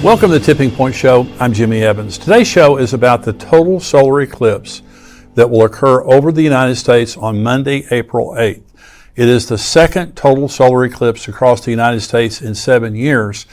Welcome to the Tipping Point Show. I'm Jimmy Evans. Today's show is about the total solar eclipse that will occur over the United States on Monday, April 8th. It is the second total solar eclipse across the United States in 7 years,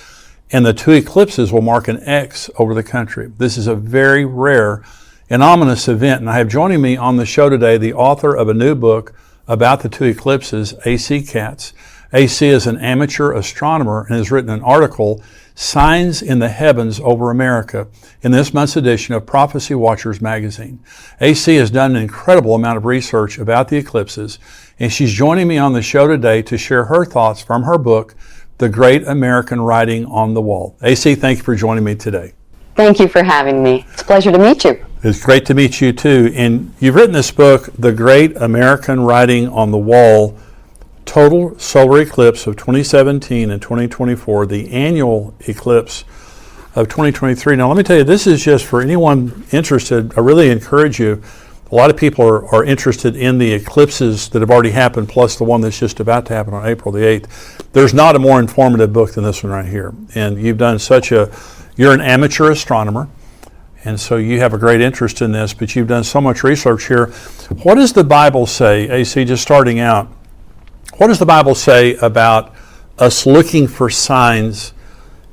and the two eclipses will mark an X over the country. This is a very rare and ominous event, and I have joining me on the show today the author of a new book about the two eclipses, A.C. Katz. A.C. is an amateur astronomer and has written an article, Signs in the Heavens Over America, in this month's edition of Prophecy Watchers magazine. A.C. has done an incredible amount of research about the eclipses, and she's joining me on the show today to share her thoughts from her book, The Great American Writing on the Wall. A.C., thank you for joining me today. Thank you for having me. It's a pleasure to meet you. It's great to meet you too. And you've written this book, The Great American Writing on the Wall, Total Solar Eclipse of 2017 and 2024, the annual eclipse of 2023. Now, let me tell you, this is just for anyone interested. I really encourage you. A lot of people are interested in the eclipses that have already happened, plus the one that's just about to happen on April the 8th. There's not a more informative book than this one right here. And you've done you're an amateur astronomer, and so you have a great interest in this, but you've done so much research here. What does the Bible say, AC, just starting out, what does the Bible say about us looking for signs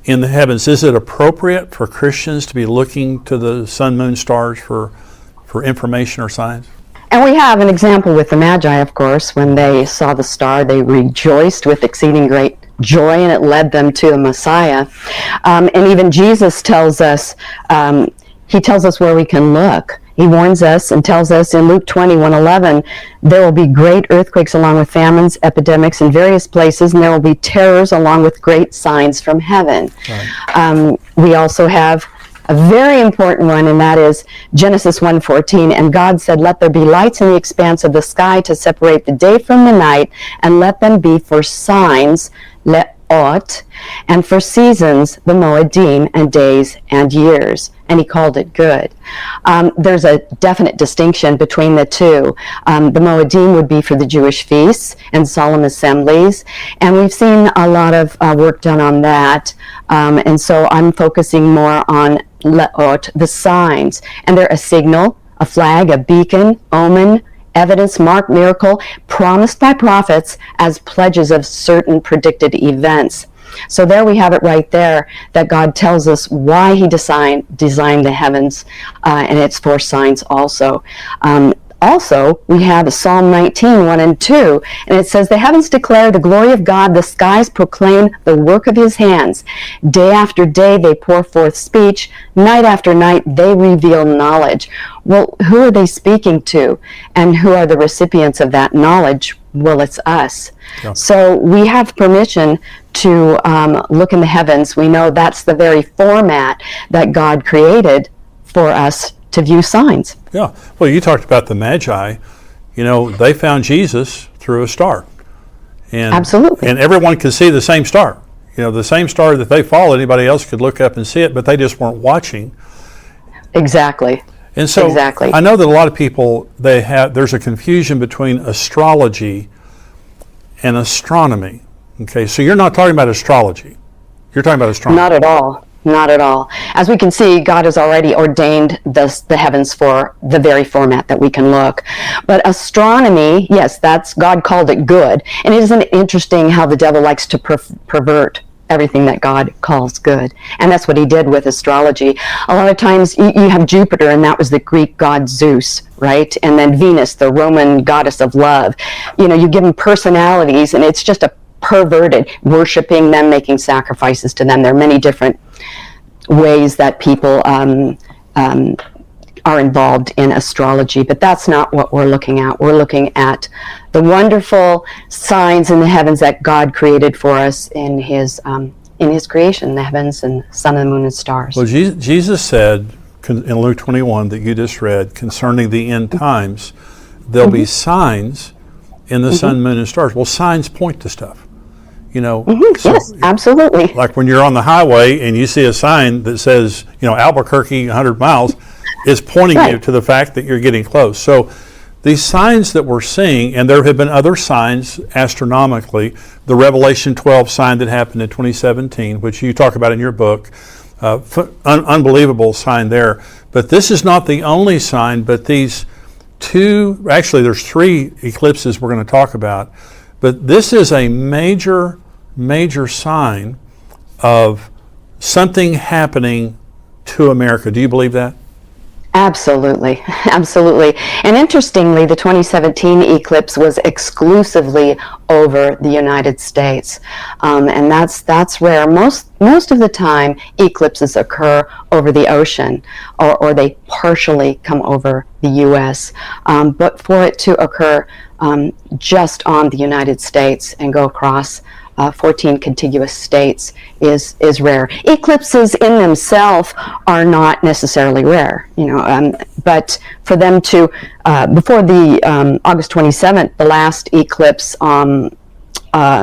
in the heavens? Is it appropriate for Christians to be looking to the sun, moon, stars for information or signs? And we have an example with the Magi, of course. When they saw the star, they rejoiced with exceeding great joy, and it led them to the Messiah. And even Jesus tells us, he tells us where we can look. He warns us and tells us in Luke 20:11, there will be great earthquakes along with famines, epidemics in various places, and there will be terrors along with great signs from heaven. Right. We also have a very important one, and that is Genesis 1:14. And God said, let there be lights in the expanse of the sky to separate the day from the night, and let them be for signs, le'ot, and for seasons, the moedim, and days and years. And he called it good. There's a definite distinction between the two. The moedim would be for the Jewish feasts and solemn assemblies, and we've seen a lot of work done on that. And so I'm focusing more on le'ot, the signs. And they're a signal, a flag, a beacon, omen, evidence, mark, miracle, promised by prophets as pledges of certain predicted events. So there we have it right there, that God tells us why he designed the heavens, and it's for signs also. Also, we have Psalm 19:1 and 2, and it says, the heavens declare the glory of God, the skies proclaim the work of his hands. Day after day they pour forth speech, night after night they reveal knowledge. Well, who are they speaking to, and who are the recipients of that knowledge? Well, it's us. Yeah. So we have permission to look in the heavens. We know that's the very format that God created for us to view signs. Yeah. Well, you talked about the Magi. You know, they found Jesus through a star. And, absolutely. And everyone could see the same star. You know, the same star that they followed, anybody else could look up and see it, but they just weren't watching. Exactly. And so I know that a lot of people, there's a confusion between astrology and astronomy. Okay, so you're not talking about astrology. You're talking about astronomy. Not at all. Not at all. As we can see, God has already ordained the heavens for the very format that we can look. But astronomy, yes, God called it good. And isn't it interesting how the devil likes to pervert everything that God calls good? And that's what he did with astrology. A lot of times you have Jupiter, and that was the Greek god Zeus, right? And then Venus, the Roman goddess of love. You know, you give them personalities, and it's just a perverted, worshiping them, making sacrifices to them. There are many different ways that people are involved in astrology, but that's not what we're looking at. We're looking at the wonderful signs in the heavens that God created for us in his creation, the heavens and sun and the moon and stars. Well, Jesus said in Luke 21 that you just read concerning the end times, there'll be signs in the sun, moon, and stars. Well, signs point to stuff. You know, so yes, absolutely. Like when you're on the highway and you see a sign that says, you know, Albuquerque 100 miles, is pointing you to the fact that you're getting close. So these signs that we're seeing, and there have been other signs astronomically, the Revelation 12 sign that happened in 2017, which you talk about in your book, Unbelievable sign there. But this is not the only sign, but these two, actually there's three eclipses we're going to talk about, but this is a major, major sign of something happening to America. Do you believe that? Absolutely, absolutely. And interestingly, the 2017 eclipse was exclusively over the United States, and that's rare. Most of the time, eclipses occur over the ocean, or they partially come over the U.S. But for it to occur just on the United States and go across 14 contiguous states is rare. Eclipses in themselves are not necessarily rare, but for them to, before the August 27th, the last eclipse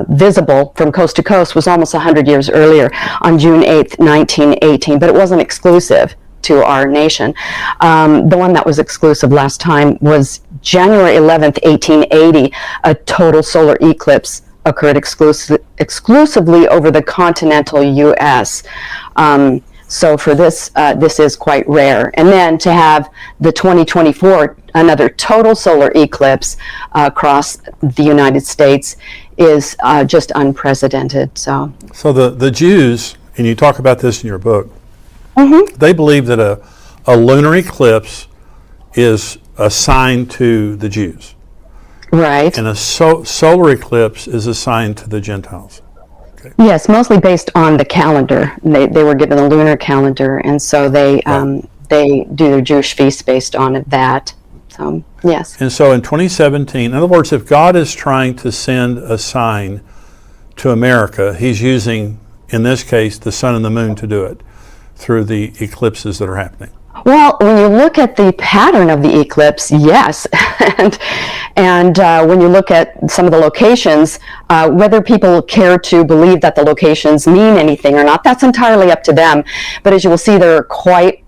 visible from coast to coast was almost 100 years earlier on June 8th, 1918, but it wasn't exclusive to our nation. The one that was exclusive last time was January 11th, 1880, a total solar eclipse occurred exclusively over the continental U.S. So for this is quite rare. And then to have the 2024, another total solar eclipse across the United States is just unprecedented. So the Jews, and you talk about this in your book, they believe that a lunar eclipse is a sign to the Jews. Right. And a solar eclipse is assigned to the Gentiles. Okay. Yes, mostly based on the calendar. They were given a lunar calendar, and so they do their Jewish feasts based on that. So, yes. And so in 2017, in other words, if God is trying to send a sign to America, he's using, in this case, the sun and the moon to do it through the eclipses that are happening. Well, when you look at the pattern of the eclipse, yes. and when you look at some of the locations, whether people care to believe that the locations mean anything or not, that's entirely up to them. But as you will see, there are quite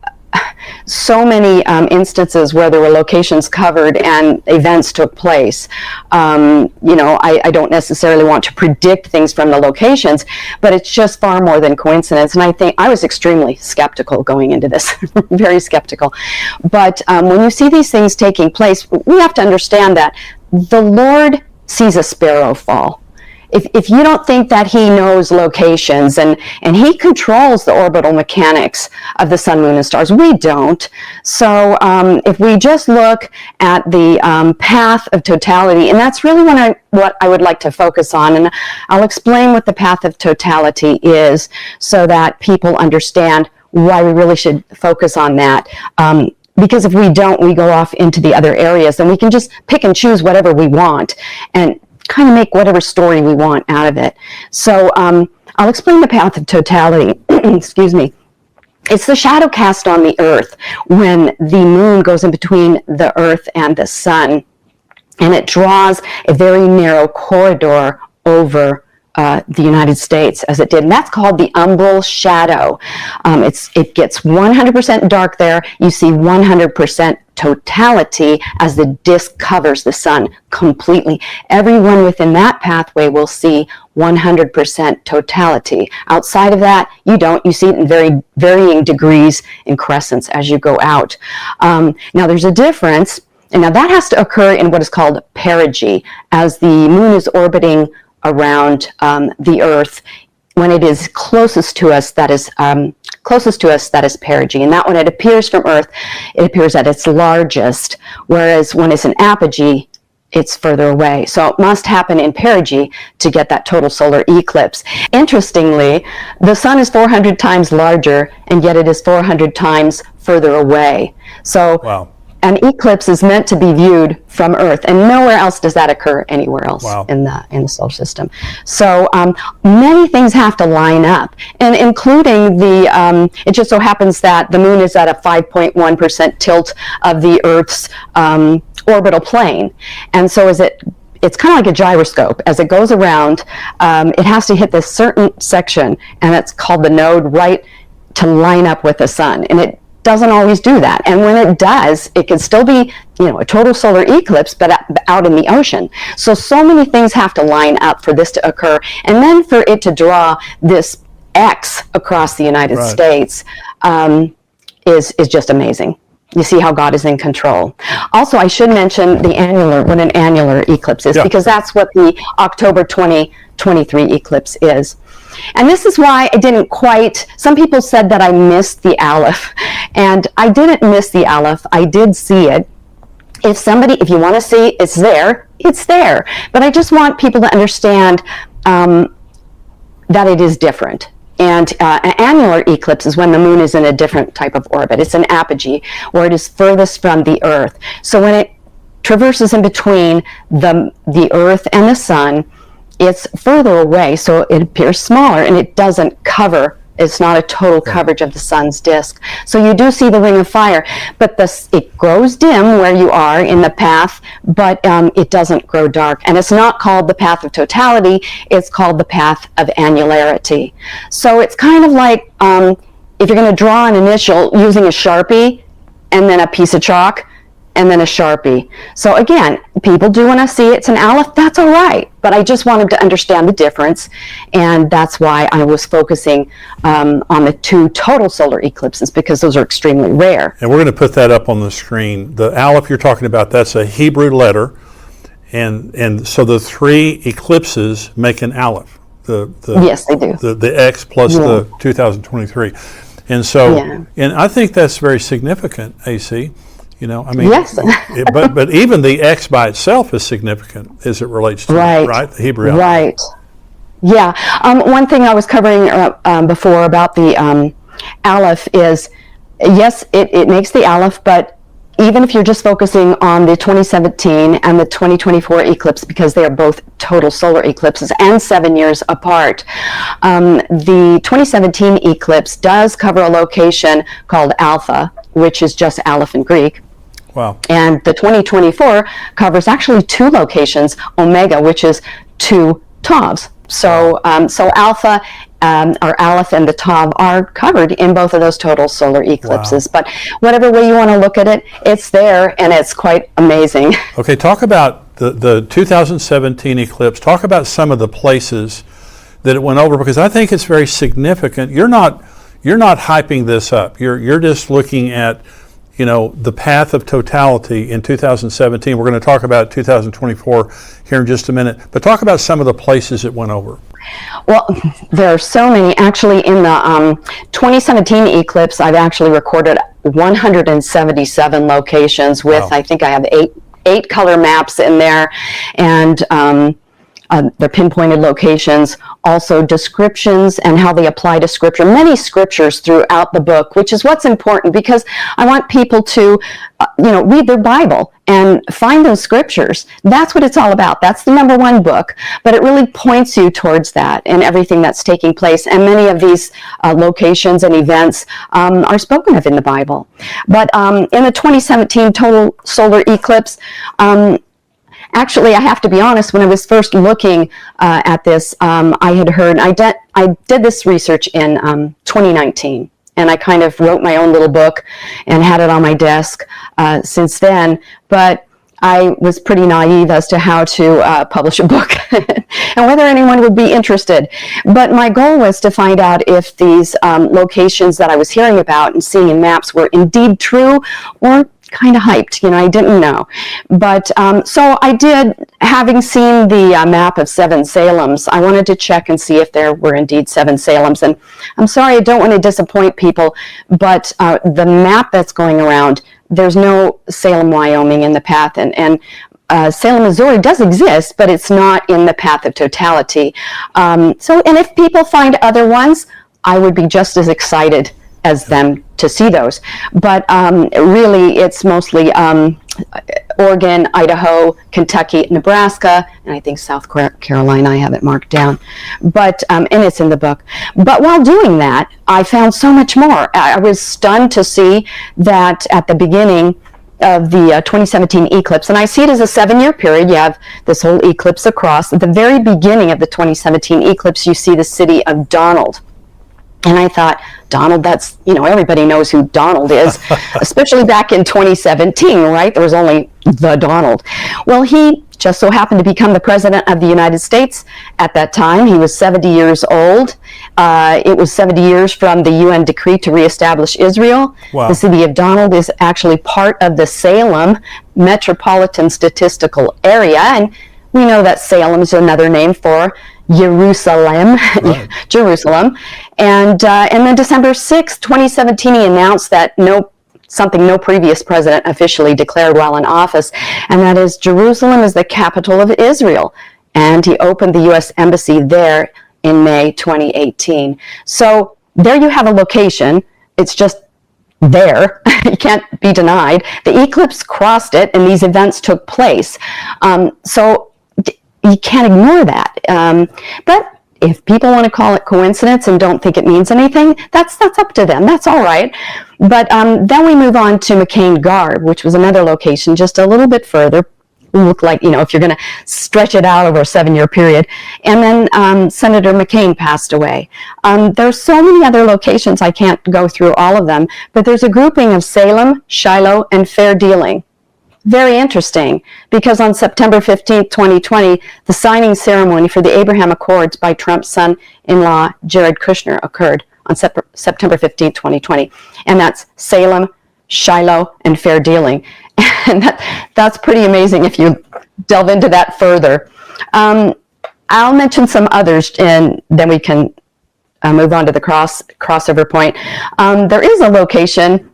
so many instances where there were locations covered and events took place. I don't necessarily want to predict things from the locations, but it's just far more than coincidence. And I think I was extremely skeptical going into this, very skeptical. But when you see these things taking place, we have to understand that the Lord sees a sparrow fall. If you don't think that he knows locations and he controls the orbital mechanics of the sun, moon, and stars, we don't. So if we just look at the path of totality, and that's really what I would like to focus on, and I'll explain what the path of totality is so that people understand why we really should focus on that. Because if we don't, we go off into the other areas, then we can just pick and choose whatever we want and kind of make whatever story we want out of it. So I'll explain the path of totality. Excuse me. It's the shadow cast on the earth when the moon goes in between the earth and the sun, and it draws a very narrow corridor over the United States as it did, and that's called the umbral shadow. It gets 100% dark there. You see 100% totality as the disk covers the sun completely. Everyone within that pathway will see 100% totality. Outside of that, you don't. You see it in very varying degrees in crescents as you go out. Now there's a difference, and now that has to occur in what is called perigee, as the moon is orbiting around the earth. When it is closest to us, that is perigee, and that when it appears from Earth, it appears at its largest, whereas when it's in apogee, it's further away. So it must happen in perigee to get that total solar eclipse. Interestingly, the sun is 400 times larger, and yet it is 400 times further away. So wow. An eclipse is meant to be viewed from Earth, and nowhere else does that occur anywhere else in the solar system. So many things have to line up, and including it just so happens that the moon is at a 5.1% tilt of the Earth's orbital plane, and so it's kind of like a gyroscope. As it goes around, it has to hit this certain section, and it's called the node, right to line up with the sun, and it doesn't always do that. And when it does, it can still be, a total solar eclipse, but out in the ocean. So many things have to line up for this to occur. And then for it to draw this X across the United Right. States is just amazing. You see how God is in control. Also, I should mention what an annular eclipse is, Yeah. because that's what the October 2023 eclipse is. And this is why I didn't quite, some people said that I missed the Aleph, and I didn't miss the Aleph. I did see it. If you want to see, it's there. But I just want people to understand that it is different. And an annular eclipse is when the moon is in a different type of orbit. It's an apogee, where it is furthest from the Earth. So when it traverses in between the Earth and the sun, it's further away, so it appears smaller, and it doesn't cover. It's not a total coverage of the sun's disk. So you do see the ring of fire, but it grows dim where you are in the path, but it doesn't grow dark. And it's not called the path of totality, it's called the path of annularity. So it's kind of like if you're going to draw an initial using a Sharpie and then a piece of chalk and then a Sharpie. So again, people do want to see it's an Aleph, that's all right. But I just wanted to understand the difference, and that's why I was focusing on the two total solar eclipses, because those are extremely rare. And we're going to put that up on the screen. The Aleph you're talking about, that's a Hebrew letter, and so the three eclipses make an Aleph. Yes, they do. The X plus the 2023. And so, and I think that's very significant, AC. You know, I mean, yes. but even the X by itself is significant as it relates to right? The Hebrew Aleph. Right. Yeah. One thing I was covering before about the Aleph is, yes, it makes the Aleph, but even if you're just focusing on the 2017 and the 2024 eclipse, because they are both total solar eclipses and 7 years apart, the 2017 eclipse does cover a location called Alpha, which is just Aleph in Greek. Wow. And the 2024 covers actually two locations, Omega, which is two Tavs. So, so Alpha or Aleph and the Tav are covered in both of those total solar eclipses. Wow. But whatever way you want to look at it, it's there, and it's quite amazing. Okay, talk about the 2017 eclipse. Talk about some of the places that it went over, because I think it's very significant. You're not hyping this up. You're just looking at, you know, the path of totality in 2017. We're going to talk about 2024 here in just a minute, but talk about some of the places it went over. Well, there are so many. Actually, in the 2017 eclipse, I've actually recorded 177 locations with, I think I have eight color maps in there, and they're pinpointed locations, also descriptions and how they apply to scripture, many scriptures throughout the book, which is what's important, because I want people to, read their Bible and find those scriptures. That's what it's all about. That's the number one book, but it really points you towards that and everything that's taking place. And many of these locations and events are spoken of in the Bible. But in the 2017 total solar eclipse, actually, I have to be honest, when I was first looking at this, I had heard, I did this research in 2019, and I kind of wrote my own little book and had it on my desk since then, but I was pretty naive as to how to publish a book and whether anyone would be interested. But my goal was to find out if these locations that I was hearing about and seeing in maps were indeed true or kind of hyped. I didn't know. But so I did, having seen the map of 7 Salems, I wanted to check and see if there were indeed 7 Salems. And I'm sorry, I don't want to disappoint people, but the map that's going around, there's no Salem, Wyoming in the path. And Salem, Missouri does exist, but it's not in the path of totality. And if people find other ones, I would be just as excited as them to see those. But really, it's mostly Oregon, Idaho, Kentucky, Nebraska, and I think South Carolina. I have it marked down. But and it's in the book. But while doing that, I found so much more. I was stunned to see that at the beginning of the 2017 eclipse, and I see it as a 7-year period. You have this whole eclipse across. At the very beginning of the 2017 eclipse, you see the city of Donald. And I thought, Donald, that's, everybody knows who Donald is, especially back in 2017, right? There was only the Donald. Well, he just so happened to become the president of the United States at that time. He was 70 years old. It was 70 years from the UN decree to reestablish Israel. Wow. The city of Donald is actually part of the Salem Metropolitan Statistical Area, and we know that Salem is another name for Jerusalem, right. Jerusalem. And then December 6, 2017, he announced that something no previous president officially declared while in office, and that is Jerusalem is the capital of Israel. And he opened the U.S. Embassy there in May 2018. So there you have a location. It's just there. You can't be denied. The eclipse crossed it, and these events took place. So you can't ignore that. But if people want to call it coincidence and don't think it means anything, that's up to them. That's all right. But then we move on to McCain Garb, which was another location just a little bit further. Look like, if you're going to stretch it out over a 7-year period. And then Senator McCain passed away. There's so many other locations, I can't go through all of them, but there's a grouping of Salem, Shiloh, and Fair Dealing. Very interesting, because on September 15th, 2020, the signing ceremony for the Abraham Accords by Trump's son-in-law, Jared Kushner, occurred on September 15th, 2020. And that's Salem, Shiloh, and Fair Dealing. And that's pretty amazing if you delve into that further. I'll mention some others, and then we can move on to the crossover point. There is a location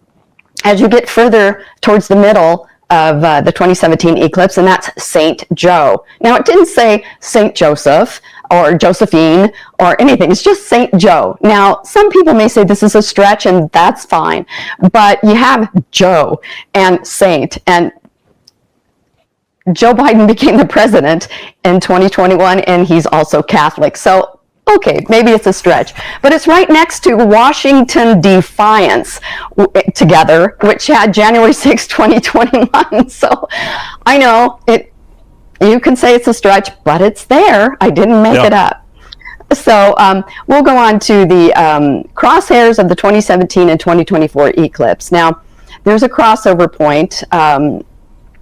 as you get further towards the middle of the 2017 eclipse, and that's St. Joe. Now, it didn't say St. Joseph or Josephine or anything. It's just St. Joe. Now, some people may say this is a stretch, and that's fine. But you have Joe and Saint, and Joe Biden became the president in 2021, and he's also Catholic. So, okay, maybe it's a stretch. But it's right next to Washington Defiance together, which had January 6, 2021. So I know you can say it's a stretch, but it's there. I didn't make it up. So we'll go on to the crosshairs of the 2017 and 2024 eclipse. Now, there's a crossover point.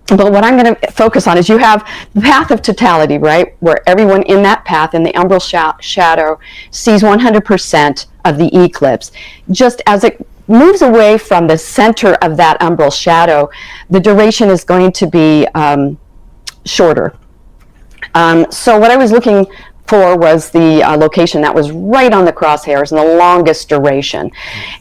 But what I'm going to focus on is you have the path of totality, right? Where everyone in that path, in the umbral shadow, sees 100% of the eclipse. Just as it moves away from the center of that umbral shadow, the duration is going to be shorter. So what I was looking for was the location that was right on the crosshairs and the longest duration.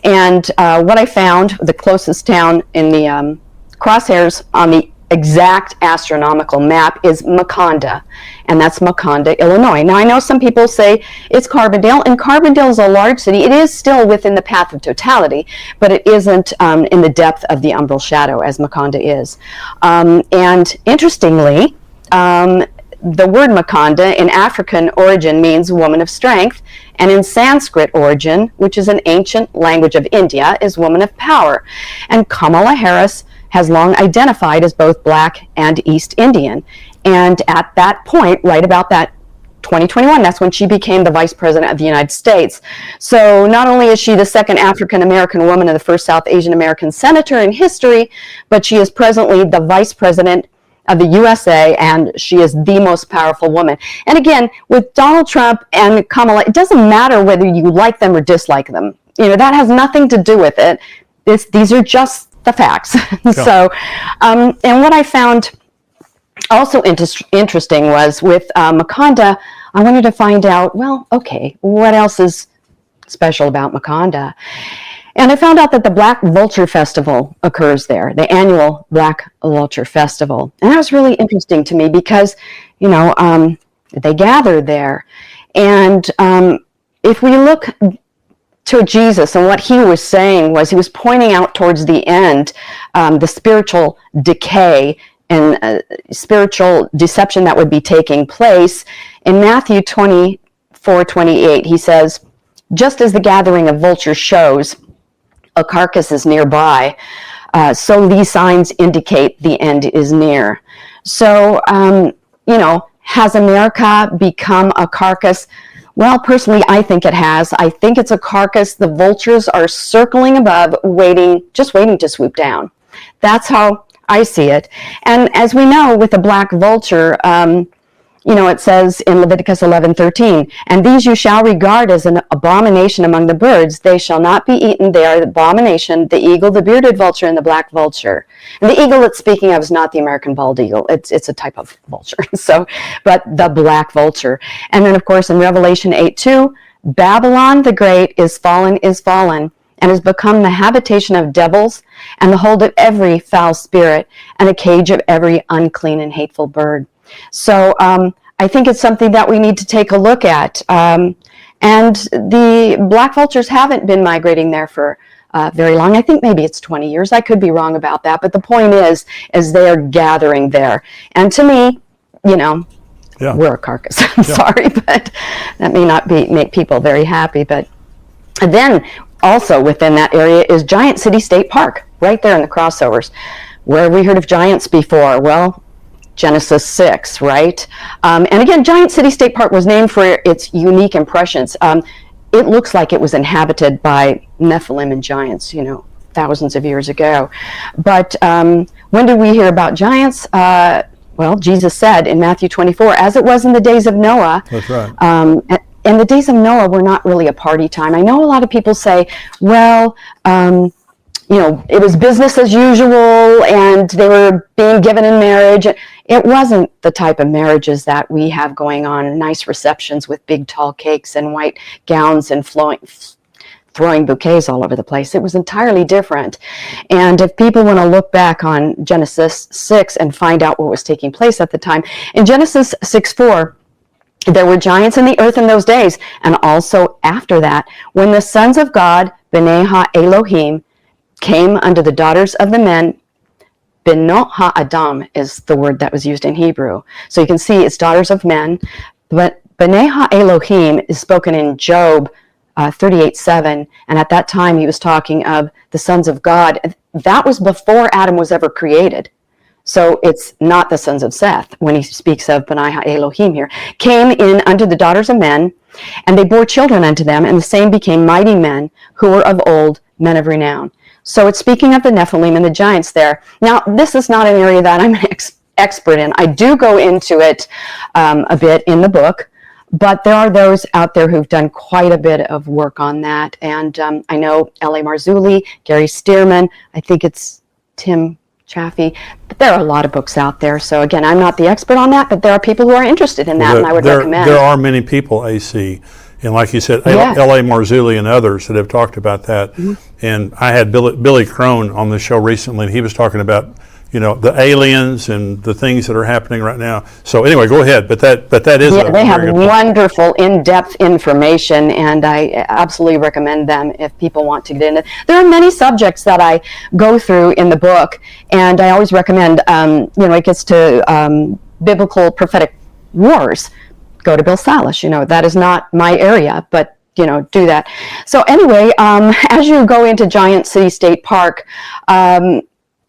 And what I found, the closest town in the crosshairs on the exact astronomical map is Maconda, and that's Maconda, Illinois. Now, I know some people say it's Carbondale, and Carbondale is a large city. It is still within the path of totality, but it isn't in the depth of the umbral shadow as Maconda is. And interestingly, the word Maconda in African origin means woman of strength, and in Sanskrit origin, which is an ancient language of India, is woman of power. And Kamala Harris has long identified as both Black and East Indian. And at that point, right about that 2021, that's when she became the Vice President of the United States. So not only is she the second African-American woman and the first South Asian American senator in history, but she is presently the Vice President of the USA, and she is the most powerful woman. And again, with Donald Trump and Kamala, it doesn't matter whether you like them or dislike them. That has nothing to do with it. These are just the facts. Yeah. So, and what I found also interesting was with Maconda, I wanted to find out, well, okay, what else is special about Maconda? And I found out that the Black Vulture Festival occurs there, the annual Black Vulture Festival. And that was really interesting to me because, they gather there. And if we look to Jesus, and what he was saying was he was pointing out towards the end the spiritual decay and spiritual deception that would be taking place. In Matthew 24:28, he says, just as the gathering of vultures shows a carcass is nearby, so these signs indicate the end is near. So, has America become a carcass? Well, personally, I think it has. I think it's a carcass. The vultures are circling above, just waiting to swoop down. That's how I see it. And as we know, with the black vulture, it says in Leviticus 11:13, and these you shall regard as an abomination among the birds. They shall not be eaten. They are the abomination, the eagle, the bearded vulture, and the black vulture. And the eagle it's speaking of is not the American bald eagle. It's a type of vulture. But the black vulture. And then, of course, in Revelation 8:2, Babylon the Great is fallen, and has become the habitation of devils, and the hold of every foul spirit, and a cage of every unclean and hateful bird. So I think it's something that we need to take a look at. And the black vultures haven't been migrating there for very long. I think maybe it's 20 years. I could be wrong about that. But the point is they are gathering there. And to me, we're a carcass. I'm sorry, but that may not make people very happy. But then also within that area is Giant City State Park, right there in the crossovers. Where have we heard of giants before? Well, Genesis 6, right? And again, Giant City State Park was named for its unique impressions. It looks like it was inhabited by Nephilim and giants, thousands of years ago. But when did we hear about giants? Well, Jesus said in Matthew 24, as it was in the days of Noah. That's right. And the days of Noah were not really a party time. I know a lot of people say, well, it was business as usual and they were being given in marriage. It wasn't the type of marriages that we have going on, nice receptions with big tall cakes and white gowns and throwing bouquets all over the place. It was entirely different. And if people want to look back on Genesis 6 and find out what was taking place at the time, in Genesis 6:4, there were giants in the earth in those days, and also after that, when the sons of God, B'nai Ha-Elohim, came unto the daughters of the men. Benot Ha-Adam is the word that was used in Hebrew. So you can see it's daughters of men. But B'nai Ha-Elohim is spoken in Job 38:7. And at that time he was talking of the sons of God. That was before Adam was ever created. So it's not the sons of Seth when he speaks of B'nai Ha-Elohim here. Came in unto the daughters of men, and they bore children unto them, and the same became mighty men who were of old, men of renown. So it's speaking of the Nephilim and the giants there. Now, this is not an area that I'm an expert in. I do go into it a bit in the book, but there are those out there who've done quite a bit of work on that. And I know L.A. Marzulli, Gary Stearman, I think it's Tim Chaffee, but there are a lot of books out there. So again, I'm not the expert on that, but there are people who are interested in that, and I would recommend. There are many people, AC, and like you said, L.A. Marzulli and others that have talked about that. Mm-hmm. And I had Billy Crone on the show recently, and he was talking about the aliens and the things that are happening right now. So anyway, go ahead. But that is they have wonderful in-depth information, and I absolutely recommend them if people want to get into it. There are many subjects that I go through in the book, and I always recommend. It gets to biblical prophetic wars. Go to Bill Salish. That is not my area, but do that. So anyway, as you go into Giant City State Park,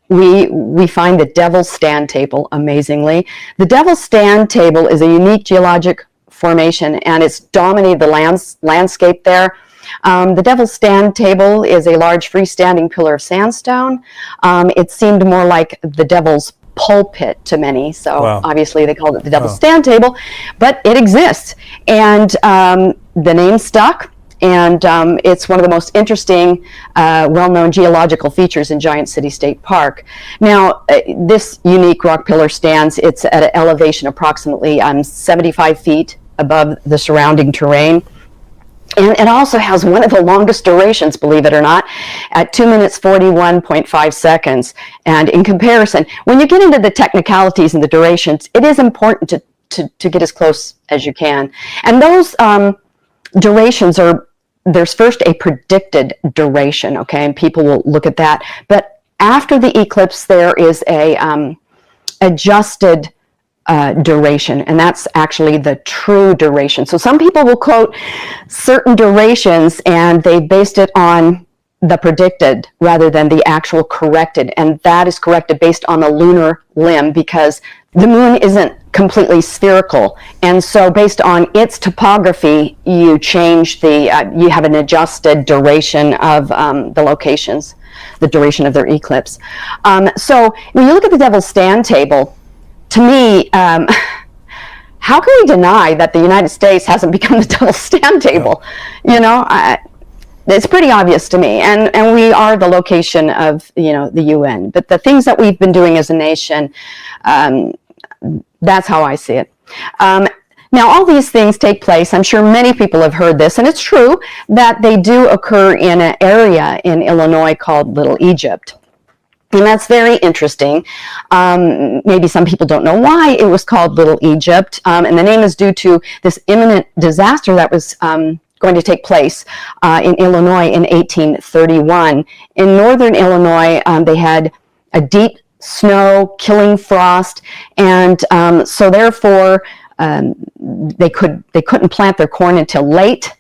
we find the Devil's Stand Table, amazingly. The Devil's Stand Table is a unique geologic formation, and it's dominated the landscape there. The Devil's Stand Table is a large freestanding pillar of sandstone. It seemed more like the Devil's pulpit to many, so obviously they called it the Devil's Stand Table, but it exists, and the name stuck. And it's one of the most interesting, well-known geological features in Giant City State Park. Now, this unique rock pillar stands, it's at an elevation approximately 75 feet above the surrounding terrain. And it also has one of the longest durations, believe it or not, at 2 minutes 41.5 seconds. And in comparison, when you get into the technicalities and the durations, it is important to get as close as you can. And those durations there's first a predicted duration, okay, and people will look at that. But after the eclipse, there is a adjusted duration, and that's actually the true duration. So some people will quote certain durations, and they based it on the predicted rather than the actual corrected, and that is corrected based on the lunar limb because the moon isn't completely spherical, and so based on its topography, you change you have an adjusted duration of the locations, the duration of their eclipse. So when you look at the Devil's Stand Table, to me, how can we deny that the United States hasn't become the devil's stand table? You know, it's pretty obvious to me, and we are the location of, you know, the UN. But the things that we've been doing as a nation, that's how I see it. Now, all these things take place. I'm sure many people have heard this, and it's true that they do occur in an area in Illinois called Little Egypt. And that's very interesting. Maybe some people don't know why it was called Little Egypt, and the name is due to this imminent disaster that was going to take place in Illinois in 1831. In northern Illinois, they had a deep snow, killing frost, and so therefore they couldn't plant their corn until late,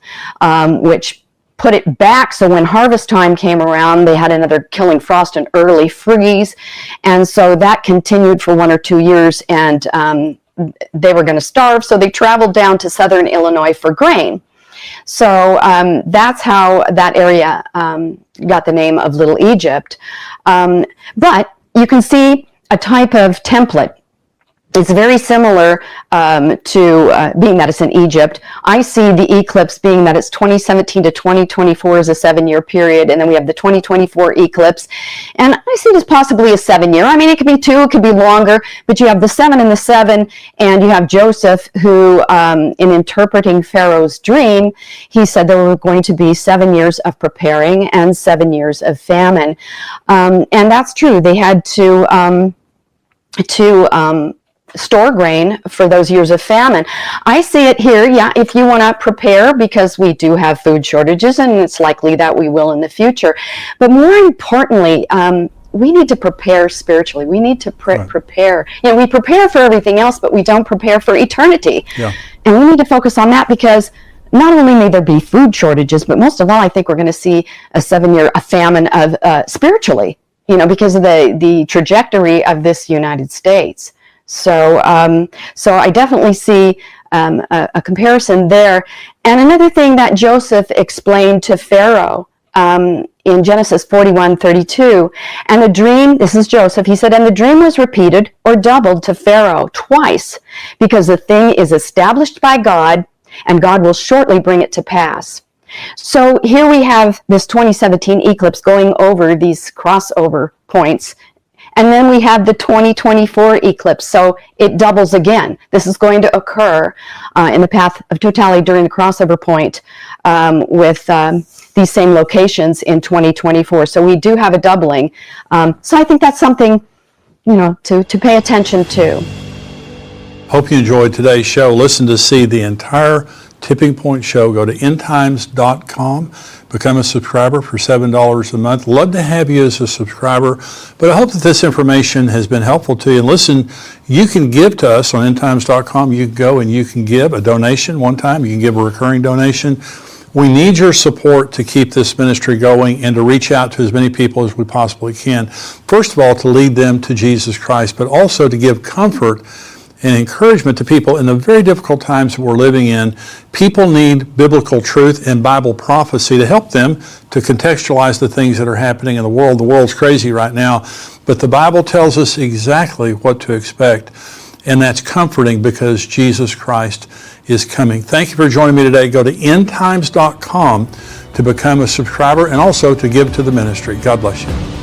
which put it back. So when harvest time came around, they had another killing frost and early freeze, and so that continued for 1 or 2 years, and they were going to starve. So they traveled down to southern Illinois for grain. So that's how that area got the name of Little Egypt. But you can see a type of template. It's very similar to being that it's in Egypt. I see the eclipse being that it's 2017 to 2024 is a 7-year period, and then we have the 2024 eclipse. And I see it as possibly a 7-year. I mean, it could be 2, it could be longer, but you have the 7 and the 7, and you have Joseph who, in interpreting Pharaoh's dream, he said there were going to be 7 years of preparing and 7 years of famine. And that's true. They had to store grain for those years of famine. I see it here, yeah, if you want to prepare, because we do have food shortages, and it's likely that we will in the future. But more importantly, we need to prepare spiritually. We need to prepare. You know, we prepare for everything else, but we don't prepare for eternity. Yeah. And we need to focus on that, because not only may there be food shortages, but most of all, I think we're going to see a 7-year famine of spiritually, you know, because of the trajectory of this United States. So I definitely see a comparison there. And another thing that Joseph explained to Pharaoh in Genesis 41:32, and the dream, this is Joseph, he said, and the dream was repeated or doubled to Pharaoh twice, because the thing is established by God, and God will shortly bring it to pass. So here we have this 2017 eclipse going over these crossover points. And then we have the 2024 eclipse, so it doubles again. This is going to occur in the path of totality during the crossover point with these same locations in 2024. So we do have a doubling. So I think that's something, you know, to pay attention to. Hope you enjoyed today's show. Listen to see the entire Tipping Point show. Go to endtimes.com. Become a subscriber for $7 a month. Love to have you as a subscriber, but I hope that this information has been helpful to you. And listen, you can give to us on endtimes.com. You can go and you can give a donation one time. You can give a recurring donation. We need your support to keep this ministry going and to reach out to as many people as we possibly can. First of all, to lead them to Jesus Christ, but also to give comfort and encouragement to people in the very difficult times that we're living in. People need biblical truth and Bible prophecy to help them to contextualize the things that are happening in the world. The world's crazy right now, but the Bible tells us exactly what to expect, and that's comforting because Jesus Christ is coming. Thank you for joining me today. Go to endtimes.com to become a subscriber and also to give to the ministry. God bless you.